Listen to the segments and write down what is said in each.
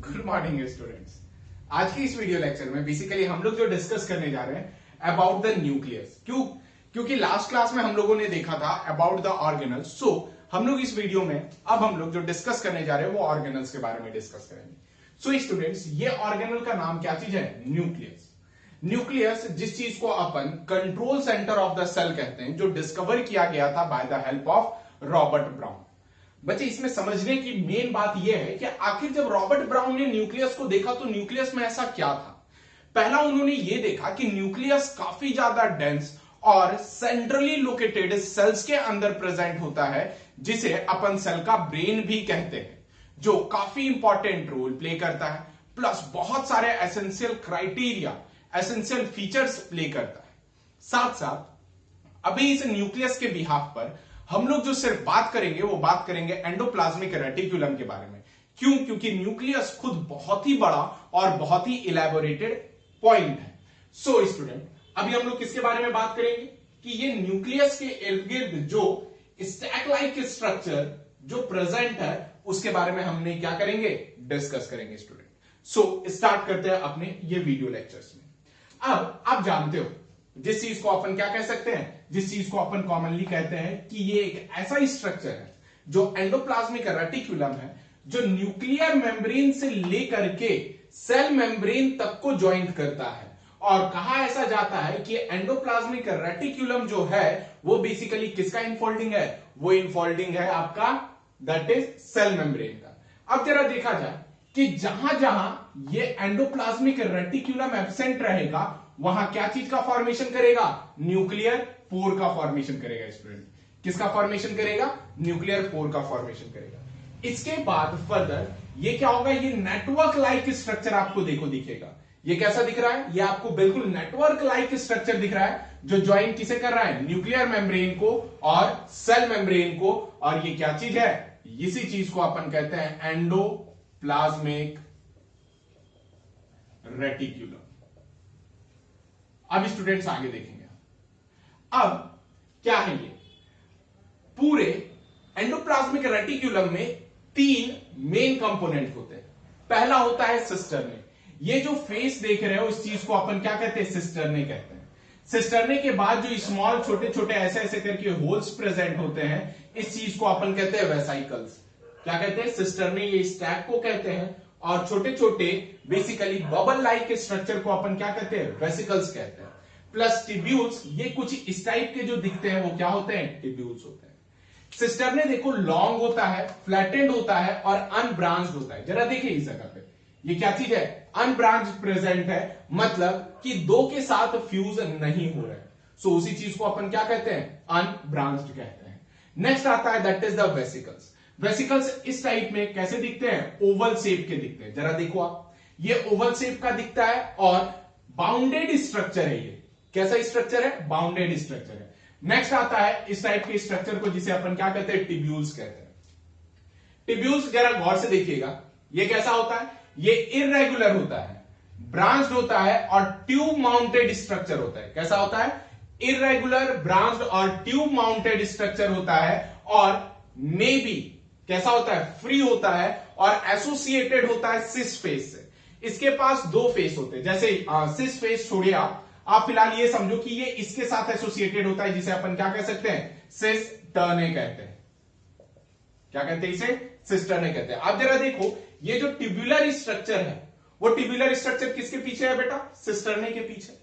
Good morning students. आज की इस वीडियो लेक्चर में बेसिकली हम लोग जो डिस्कस करने जा रहे हैं अबाउट द न्यूक्लियस। क्योंकि लास्ट क्लास में हम लोगों ने देखा था अबाउट द ऑर्गेनल्स। सो हम लोग इस वीडियो में अब हम लोग जो डिस्कस करने जा रहे हैं वो ऑर्गेनल्स के बारे में डिस्कस करेंगे। सो स्टूडेंट्स, ये ऑर्गेनल का नाम क्या चीज है? न्यूक्लियस। न्यूक्लियस जिस चीज को अपन control centre of the cell कहते हैं, जो डिस्कवर किया गया था by the help of Robert Brown. बच्चे, इसमें समझने की मेन बात यह है कि आखिर जब रॉबर्ट ब्राउन ने न्यूक्लियस को देखा तो न्यूक्लियस में ऐसा क्या था। पहला उन्होंने यह देखा कि न्यूक्लियस काफी ज्यादा डेंस और सेंट्रली लोकेटेड सेल्स के अंदर प्रेजेंट होता है, जिसे अपन सेल का ब्रेन भी कहते हैं, जो काफी इंपॉर्टेंट रोल प्ले करता है, प्लस बहुत सारे essential criteria, essential features play करता है। साथ साथ अभी इस न्यूक्लियस के बिहाफ पर हम लोग जो सिर्फ बात करेंगे वो बात करेंगे एंडोप्लाज्मिक रेटिकुलम के बारे में। क्यों? क्योंकि न्यूक्लियस खुद बहुत ही बड़ा और बहुत ही इलैबोरेटेड पॉइंट है। सो स्टूडेंट, अभी हम लोग किसके बारे में बात करेंगे कि ये न्यूक्लियस के इर्द गिर्द जो स्टैक लाइक स्ट्रक्चर जो प्रेजेंट है उसके बारे में हमने क्या करेंगे? डिस्कस करेंगे स्टूडेंट। सो स्टार्ट करते हैं अपने ये वीडियो लेक्चर्स में। अब आप जानते हो जिस चीज को अपन क्या कह सकते हैं, जिस चीज को अपन कॉमनली कहते हैं कि ये एक ऐसा स्ट्रक्चर है जो एंडोप्लाज्मिक रेटिकुलम है, जो न्यूक्लियर मेम्ब्रेन से लेकर के सेल मेम्ब्रेन तक को ज्वाइंट करता है। और कहा ऐसा जाता है कि एंडोप्लाज्मिक रेटिकुलम जो है वो बेसिकली किसका इनफोल्डिंग है? वो इनफोल्डिंग है आपका, दैट इज सेल मेम्ब्रेन का। अब जरा देखा जाए कि जहां जहां ये एंडोप्लाज्मिक रेटिकुलम एब्सेंट रहेगा वहां क्या चीज का फॉर्मेशन करेगा? न्यूक्लियर पोर का फॉर्मेशन करेगा स्टूडेंट। किसका फॉर्मेशन करेगा? न्यूक्लियर पोर का फॉर्मेशन करेगा। इसके बाद फर्दर ये क्या होगा? ये नेटवर्क लाइक स्ट्रक्चर आपको दिखेगा। ये कैसा दिख रहा है? ये आपको बिल्कुल नेटवर्क लाइक स्ट्रक्चर दिख रहा है, जो ज्वाइन किसे कर रहा है? न्यूक्लियर मेम्ब्रेन को और सेल मेम्ब्रेन को। और ये क्या चीज है? इसी चीज को अपन कहते हैं एंडोप्लाज्मिक रेटिकुलम। अब स्टूडेंट्स आगे देखेंगे। अब क्या है ये? पूरे एंडोप्लाज्मिक रेटिकुलम में तीन मेन कंपोनेंट होते हैं। पहला होता है सिस्टर्ने। ये जो फेस देख रहे हो इस चीज को अपन क्या कहते हैं? सिस्टर्ने कहते हैं। सिस्टर्ने के बाद जो स्मॉल छोटे छोटे ऐसे ऐसे करके होल्स प्रेजेंट होते हैं, इस चीज को अपन कहते हैं वेसाइकल्स। क्या कहते हैं? सिस्टर्ने ये स्टैक को कहते हैं, और छोटे छोटे बेसिकली बबल लाइक स्ट्रक्चर को अपन क्या कहते हैं? वेसिकल्स कहते हैं। प्लस टिब्यूल्स, ये कुछ इस टाइप के जो दिखते हैं वो क्या होते हैं? टिब्यूल्स होते हैं। सिस्टर्ने देखो लॉन्ग होता है, फ्लैटेंड होता है और अनब्रांच्ड होता है। जरा देखिए इस जगह पे ये क्या चीज है? अनब्रांच्ड प्रेजेंट है, मतलब कि दो के साथ फ्यूज नहीं हो रहा है। सो उसी चीज को अपन क्या कहते हैं? अनब्रांच्ड कहते हैं। नेक्स्ट आता है that is the vesicles. Vesicles इस टाइप में कैसे दिखते हैं? ओवल शेप के दिखते हैं। जरा देखो आप, ये ओवल शेप का दिखता है और बाउंडेड स्ट्रक्चर है। ये कैसा स्ट्रक्चर है? बाउंडेड स्ट्रक्चर है। नेक्स्ट आता है इस टाइप के स्ट्रक्चर को जिसे अपन क्या कहते हैं? टिब्यूल्स कहते हैं। टिब्यूल्स जरा गौर से देखिएगा, ये कैसा होता है? ये इररेगुलर होता है, ब्रांच्ड होता है और ट्यूब माउंटेड स्ट्रक्चर होता है। कैसा होता है? इररेगुलर, ब्रांच्ड और ट्यूब माउंटेड स्ट्रक्चर होता है। और मे बी कैसा होता है? फ्री होता है और एसोसिएटेड होता है सिस फेस से। इसके पास दो फेस होते हैं। जैसे सिस फेस छोड़िए आप फिलहाल ये समझो कि ये इसके साथ एसोसिएटेड होता है, जिसे अपन क्या कह सकते हैं? सिस टर्ने कहते हैं। क्या कहते हैं इसे? सिस टर्ने कहते हैं। अब जरा देखो, ये जो ट्यूबुलर स्ट्रक्चर है वो ट्यूबुलर स्ट्रक्चर किसके पीछे है बेटा? सिस टर्ने के पीछे।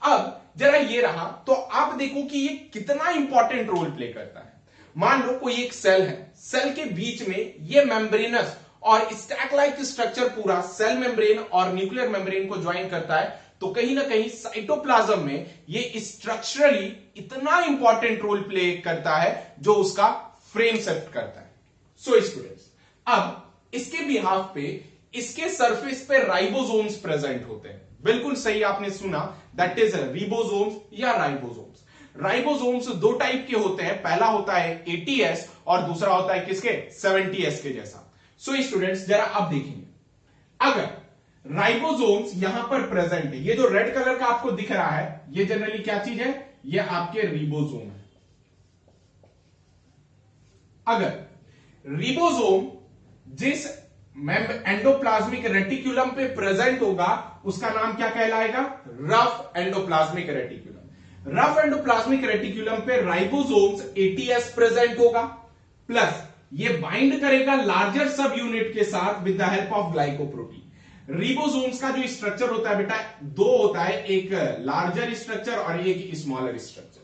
अब जरा ये रहा, तो आप देखो कि ये कितना इंपॉर्टेंट रोल प्ले करता है। मान लो कोई एक सेल है, सेल के बीच में ये मेम्ब्रेनस और स्टैक लाइक स्ट्रक्चर पूरा सेल मेम्ब्रेन और न्यूक्लियर मेम्ब्रेन को ज्वाइन करता है, तो कहीं ना कहीं साइटोप्लाज्म में ये स्ट्रक्चरली इतना इंपॉर्टेंट रोल प्ले करता है जो उसका फ्रेम सेट करता है। सो स्टूडेंट्स, अब इसके बिहाफ पे इसके सरफेस पे राइबोसोम्स प्रेजेंट होते हैं। बिल्कुल सही आपने सुना, दैट इज रिबोसोम्स या राइबोसोम्स। राइबोसोम्स दो टाइप के होते हैं। पहला होता है एटीएस और दूसरा होता है किसके? 70S के जैसा। सो स्टूडेंट्स, जरा अब देखेंगे, अगर राइबोसोम्स यहां पर प्रेजेंट है, ये जो रेड कलर का आपको दिख रहा है ये जनरली क्या चीज है? ये आपके रिबोसोम है। अगर रिबोसोम जिस एंडोप्लाज्मिक रेटिकुलम पे प्रेजेंट होगा उसका नाम क्या कहलाएगा? Rough endoplasmic reticulum. Rough endoplasmic reticulum पे राइबोसोम्स एटीएस प्रेजेंट होगा, प्लस ये बाइंड करेगा लार्जर सब यूनिट के साथ with the help of glycoprotein. Ribosomes का जो स्ट्रक्चर होता है बेटा दो होता है, एक लार्जर स्ट्रक्चर और एक स्मॉलर स्ट्रक्चर।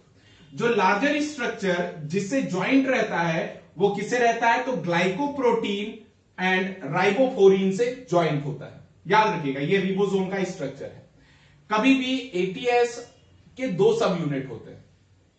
जो लार्जर स्ट्रक्चर जिससे ज्वाइंट रहता है वो किससे रहता है? तो ग्लाइकोप्रोटीन एंड राइबोफोरिन से ज्वाइंट होता है। याद रखिएगा ये रिबोसोम का स्ट्रक्चर है। कभी भी एटीएस के दो सब यूनिट होते हैं।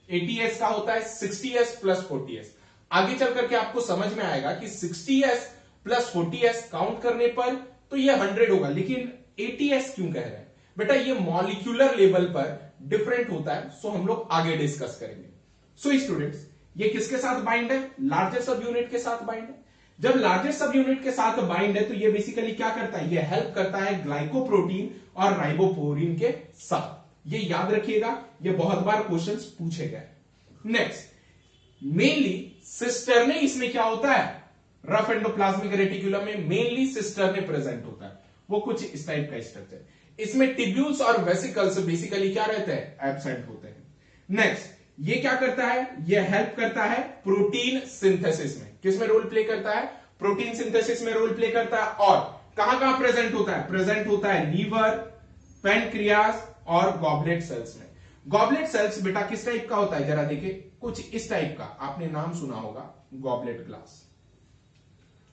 एटीएस का होता है 60s प्लस 40s। आगे चल करके आपको समझ में आएगा कि 60s प्लस 40s काउंट करने पर तो ये 100 होगा, लेकिन एटीएस क्यों कह रहे हैं बेटा? ये मॉलिक्यूलर लेवल पर डिफरेंट होता है, सो हम लोग आगे डिस्कस करेंगे। सो स्टूडेंट्स ये किसके साथ बाइंड है? लार्जर सब यूनिट के साथ बाइंड है। जब लार्जर सब यूनिट के साथ बाइंड है तो ये बेसिकली क्या करता है? ये हेल्प करता है ग्लाइकोप्रोटीन और राइबोफोरिन के साथ। ये याद रखिएगा, ये बहुत बार क्वेश्चंस पूछे गए। नेक्स्ट, मेनली सिस्टरने इसमें क्या होता है? रफ एंडोप्लाज्मिक रेटिकुलम में मेनली सिस्टरने प्रेजेंट होता है, वो कुछ इस टाइप का स्ट्रक्चर। इसमें टिब्यूल्स और वेसिकल्स बेसिकली क्या रहते हैं? एब्सेंट होते हैं। नेक्स्ट, ये क्या करता है? ये हेल्प करता है प्रोटीन सिंथेसिस में। किस में रोल प्ले करता है? प्रोटीन सिंथेसिस में रोल प्ले करता है। और कहां कहां प्रेजेंट होता है? प्रेजेंट होता है लीवर, पैनक्रियास और गॉबलेट सेल्स में। गॉबलेट सेल्स बेटा किस टाइप का होता है? जरा देखिए, कुछ इस टाइप का। आपने नाम सुना होगा गॉबलेट ग्लास,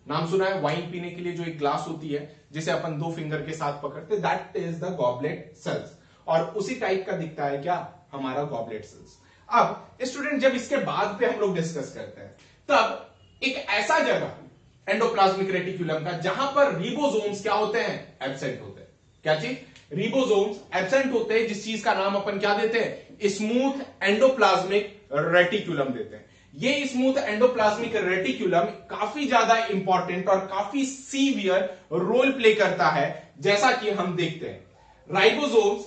नाम सुना है? वाइन पीने के लिए जो एक ग्लास होती है जिसे अपन दो फिंगर के साथ पकड़ते, that is the goblet cells. और उसी टाइप का दिखता है क्या? हमारा गॉबलेट सेल्स। अब स्टूडेंट जब इसके बाद पे हम लोग डिस्कस करते हैं तब एक ऐसा जगह एंडोप्लाज्मिक रेटिकुलम का जहां पर रिबोसोम्स क्या होते हैं? एब्सेंट होते हैं। क्या चीज? रिबोसोम्स एब्सेंट होते हैं, जिस चीज का नाम अपन क्या देते हैं? स्मूथ एंडोप्लाज्मिक रेटिकुलम देते हैं। ये स्मूथ एंडोप्लाज्मिक रेटिकुलम काफी ज्यादा इंपॉर्टेंट और काफी सीवियर रोल प्ले करता है, जैसा कि हम देखते हैं। राइबोसोम्स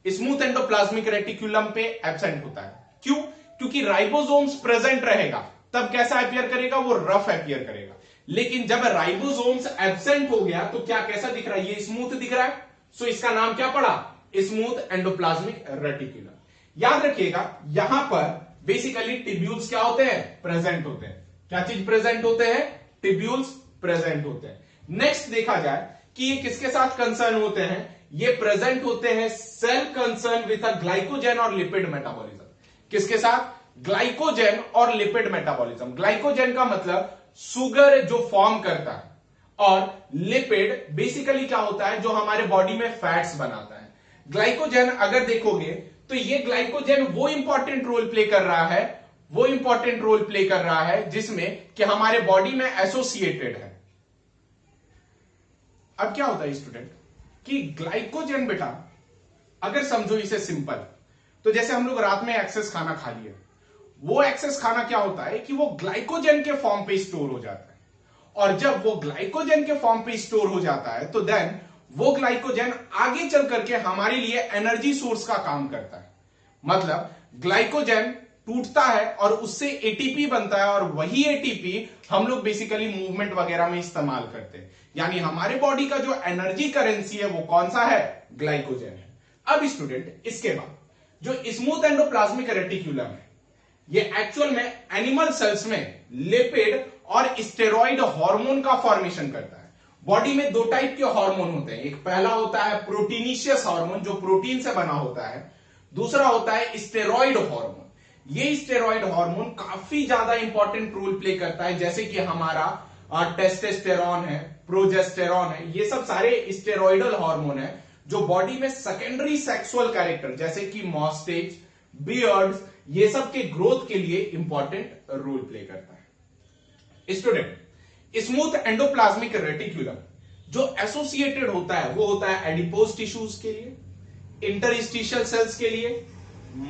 स्मूथ एंडोप्लाज्मिक रेटिकुलम पे एब्सेंट होता है। क्यों? क्योंकि राइबोसोम्स प्रेजेंट रहेगा तब कैसा अपीयर करेगा? वो रफ अपीयर करेगा। लेकिन जब राइबोसोम्स एब्सेंट हो गया तो क्या कैसा दिख रहा है? ये स्मूथ दिख रहा है। सो इसका नाम क्या पड़ा? Smooth endoplasmic reticulum. याद रखिएगा यहां पर बेसिकली टिब्यूल्स क्या होते हैं? प्रेजेंट होते हैं। क्या चीज प्रेजेंट होते हैं? टिब्यूल्स प्रेजेंट होते हैं। नेक्स्ट देखा जाए कि ये किसके साथ कंसर्न होते हैं? ये प्रेजेंट होते हैं cell concern with a glycogen और लिपिड मेटाबॉलिज्म। किसके साथ? ग्लाइकोजन और लिपिड मेटाबॉलिज्म। ग्लाइकोजन का मतलब शुगर जो फॉर्म करता है, और लिपिड बेसिकली क्या होता है? जो हमारे बॉडी में फैट्स बनाता है। ग्लाइकोजन अगर देखोगे तो ये ग्लाइकोजन वो इंपॉर्टेंट रोल प्ले कर रहा है, वो इंपॉर्टेंट रोल प्ले कर रहा है जिसमें कि हमारे बॉडी में एसोसिएटेड है। अब क्या होता है स्टूडेंट कि ग्लाइकोजन बेटा अगर समझो इसे सिंपल, तो जैसे हम लोग रात में एक्सेस खाना खा लिए, वो एक्सेस खाना क्या होता है कि वो ग्लाइकोजन के फॉर्म पे स्टोर हो जाता है। और जब वो ग्लाइकोजन के फॉर्म पे स्टोर हो जाता है तो देन वो ग्लाइकोजन आगे चल करके हमारे लिए एनर्जी सोर्स का काम करता है। मतलब ग्लाइकोजन टूटता है और उससे एटीपी बनता है, और वही एटीपी हम लोग बेसिकली मूवमेंट वगैरह में इस्तेमाल करते हैं। यानी हमारे बॉडी का जो एनर्जी करेंसी है वो कौन सा है? ग्लाइकोजन है। अब स्टूडेंट इसके बाद जो स्मूथ एंडोप्लाज्मिक रेटिकुलम है, ये एक्चुअल में एनिमल सेल्स में लिपिड और स्टेरॉइड हार्मोन का फॉर्मेशन करता है। बॉडी में दो टाइप के हार्मोन होते हैं, एक पहला होता है प्रोटीनिशियस हार्मोन जो प्रोटीन से बना होता है, दूसरा होता है स्टेरॉइड हार्मोन। ये स्टेरॉइड हार्मोन काफी ज्यादा इंपॉर्टेंट रोल प्ले करता है, जैसे कि हमारा टेस्टोस्टेरॉन है, प्रोजेस्टेरॉन है, ये सब सारे स्टेरॉइडल हार्मोन है जो बॉडी में सेकेंडरी सेक्सुअल कैरेक्टर जैसे कि मॉस्टेज, बियर्ड्स, ये सब के ग्रोथ के लिए इंपॉर्टेंट रोल प्ले करता है। स्टूडेंट स्मूथ एंडोप्लाज्मिक रेटिकुलम जो एसोसिएटेड होता है वो होता है एडिपोज टिश्यूज के लिए, इंटरस्टिशियल सेल्स के लिए,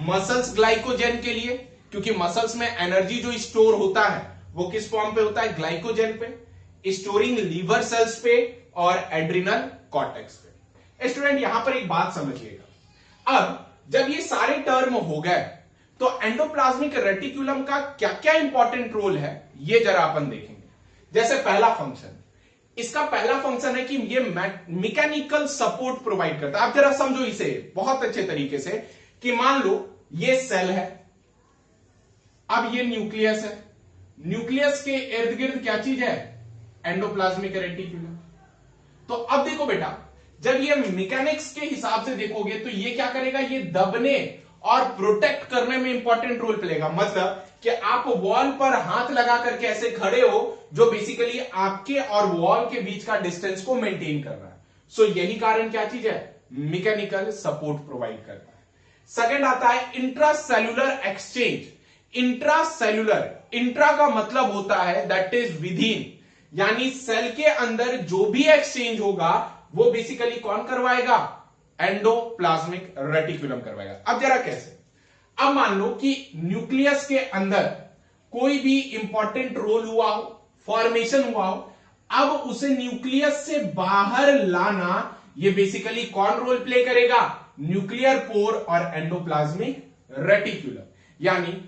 मसल्स ग्लाइकोजन के लिए, क्योंकि मसल्स में एनर्जी जो स्टोर होता है वो किस फॉर्म पे होता है? ग्लाइकोजन पे, स्टोरिंग लीवर सेल्स पे और एड्रिनल कॉर्टेक्स पे। स्टूडेंट यहां पर एक बात समझिएगा, अब जब ये सारे टर्म हो गए तो एंडोप्लाज्मिक रेटिकुलम का क्या क्या इंपॉर्टेंट रोल है ये जरा अपन देखेंगे। जैसे पहला फंक्शन, इसका पहला फंक्शन है कि ये मैकेनिकल सपोर्ट प्रोवाइड करता है। आप जरा समझो इसे बहुत अच्छे तरीके से कि मान लो ये सेल है, अब ये न्यूक्लियस है, न्यूक्लियस के इर्द गिर्द क्या चीज है, एंडोप्लाज्मिक रेटिक्यूलम। तो अब देखो बेटा, जब ये मैकेनिक्स के हिसाब से देखोगे तो ये क्या करेगा, ये दबने और प्रोटेक्ट करने में इंपॉर्टेंट रोल प्लेगा। मतलब कि आप वॉल पर हाथ लगा करके ऐसे खड़े हो, जो बेसिकली आपके और वॉल के बीच का डिस्टेंस को मेंटेन कर रहा है। सो यही कारण क्या चीज है, मैकेनिकल सपोर्ट प्रोवाइड करता है। सेकंड आता है इंट्रासेल्यूलर एक्सचेंज। इंट्रासेल्यूलर, इंट्रा का मतलब होता है दैट इज विदिन, यानी सेल के अंदर जो भी एक्सचेंज होगा वो बेसिकली कौन करवाएगा, एंडोप्लाज्मिक रेटिकुलम करवाएगा। अब जरा कैसे, अब मान लो कि न्यूक्लियस के अंदर कोई भी इंपॉर्टेंट रोल हुआ हो, फॉर्मेशन हुआ हो, अब उसे न्यूक्लियस से बाहर लाना, ये बेसिकली कौन रोल प्ले करेगा, न्यूक्लियर पोर और एंडोप्लाज्मिक रेटिकुलम। यानी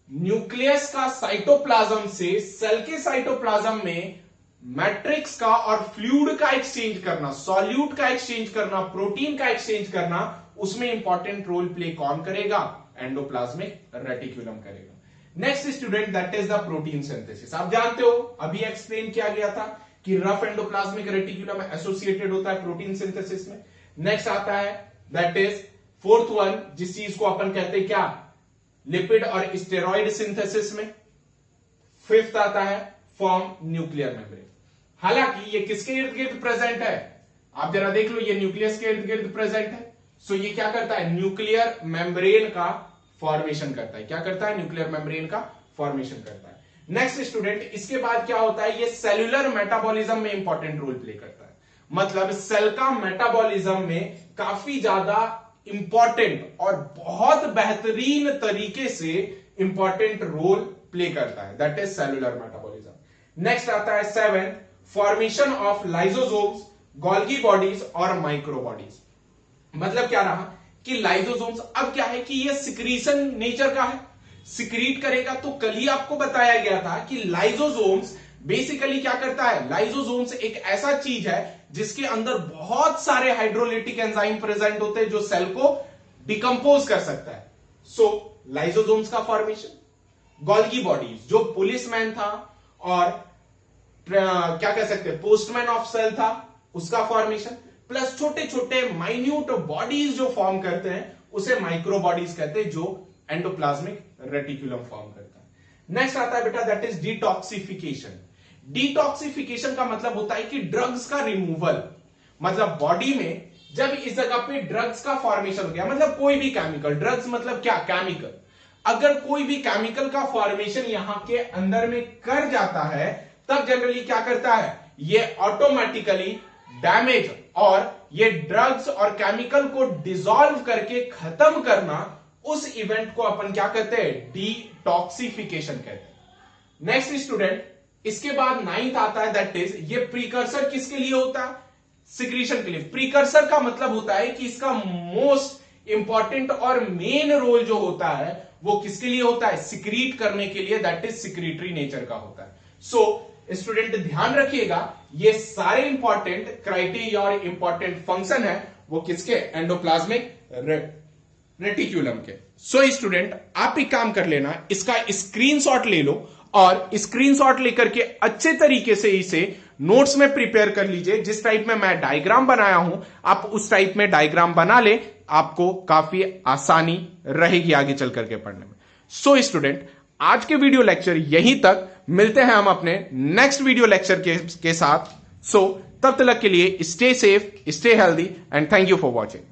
न्यूक्लियस का साइटोप्लाज्म से सेल के साइटोप्लाज्म में मैट्रिक्स का और फ्लूइड का एक्सचेंज करना, सॉल्यूट का एक्सचेंज करना, प्रोटीन का एक्सचेंज करना, उसमें इंपॉर्टेंट रोल प्ले कौन करेगा, एंडोप्लाज्मिक रेटिकुलम करेगा। Next student, that is the protein synthesis. आप जानते हो अभी एक्सप्लेन किया गया था कि रफ एंडोप्लाज्मिक रेटिकुलम एसोसिएटेड होता है प्रोटीन सिंथेसिस में। नेक्स्ट आता है दैट इज फोर्थ वन, जिस चीज को अपन कहते हैं क्या, लिपिड और स्टेरॉइड सिंथेसिस में। फिफ्थ आता है फॉर्म न्यूक्लियर मेम्ब्रेन। हालांकि ये किसके इर्द गिर्द प्रेजेंट है, आप जरा देख लो, ये न्यूक्लियस के इर्द गिर्द प्रेजेंट है। सो ये क्या करता है, न्यूक्लियर मेम्ब्रेन का फॉर्मेशन करता है। क्या करता है, न्यूक्लियर मेम्ब्रेन का फॉर्मेशन करता है। नेक्स्ट स्टूडेंट, इसके बाद क्या होता है, ये सेल्यूलर मेटाबॉलिज्म में इंपॉर्टेंट रोल प्ले करता है। मतलब सेल का मेटाबॉलिज्म में काफी ज्यादा इंपॉर्टेंट और बहुत बेहतरीन तरीके से इंपॉर्टेंट रोल प्ले करता है, that is cellular metabolism. Next आता है seventh, formation of lysosomes, Golgi bodies और माइक्रोबॉडीज। मतलब क्या रहा कि लाइसोसोम्स अब क्या है कि ये सिक्रीशन नेचर का है, सिक्रीट करेगा। तो कल ही आपको बताया गया था कि लाइसोसोम्स बेसिकली क्या करता है, लाइसोसोम्स एक ऐसा चीज है जिसके अंदर बहुत सारे हाइड्रोलिटिक एंजाइम प्रेजेंट होते हैं जो सेल को डिकंपोज कर सकता है। सो लाइसोसोम्स का फॉर्मेशन, गोल्गी बॉडीज, जो पुलिसमैन था और क्या कह सकते हैं पोस्टमैन ऑफ सेल था, उसका फॉर्मेशन, प्लस छोटे छोटे माइन्यूट बॉडीज जो फॉर्म करते हैं उसे माइक्रो बॉडीज कहते हैं, जो एंडोप्लाज्मिक रेटिकुलम फॉर्म करता है। नेक्स्ट आता है बेटा दैट इज डिटॉक्सिफिकेशन। डिटॉक्सिफिकेशन का मतलब होता है कि ड्रग्स का रिमूवल। मतलब बॉडी में जब इस जगह पे ड्रग्स का फॉर्मेशन हो गया, मतलब कोई भी केमिकल, ड्रग्स मतलब क्या, केमिकल, अगर कोई भी केमिकल का फॉर्मेशन यहां के अंदर में कर जाता है, तब जनरली क्या करता है, ये ऑटोमेटिकली डैमेज और ये ड्रग्स और केमिकल को डिसॉल्व करके खत्म करना, उस इवेंट को अपन क्या कहते हैं, डिटॉक्सिफिकेशन कहते हैं। नेक्स्ट स्टूडेंट, इसके बाद नाइन्थ आता है दैट इज, ये प्रीकर्सर किसके लिए होता है, सिक्रीशन के लिए। प्रीकर्सर का मतलब होता है कि इसका मोस्ट इंपॉर्टेंट और मेन रोल जो होता है वो किसके लिए होता है, सिक्रीट करने के लिए, दैट इज सिक्रीटरी नेचर का होता है। सो स्टूडेंट ध्यान रखिएगा, ये सारे इंपॉर्टेंट क्राइटेरिया और इंपॉर्टेंट फंक्शन है वो किसके, एंडोप्लाज्मिक रेटिकुलम के। सो स्टूडेंट आप एक काम कर लेना, इसका स्क्रीनशॉट ले लो और स्क्रीनशॉट लेकर के अच्छे तरीके से इसे नोट्स में प्रिपेयर कर लीजिए। जिस टाइप में मैं डायग्राम बनाया हूं आप उस टाइप में डायग्राम बना ले, आपको काफी आसानी रहेगी आगे चल करके पढ़ने में। सो स्टूडेंट आज के वीडियो लेक्चर यहीं तक, मिलते हैं हम अपने नेक्स्ट वीडियो लेक्चर के साथ। सो तब तक के लिए stay safe, stay healthy and thank you for watching.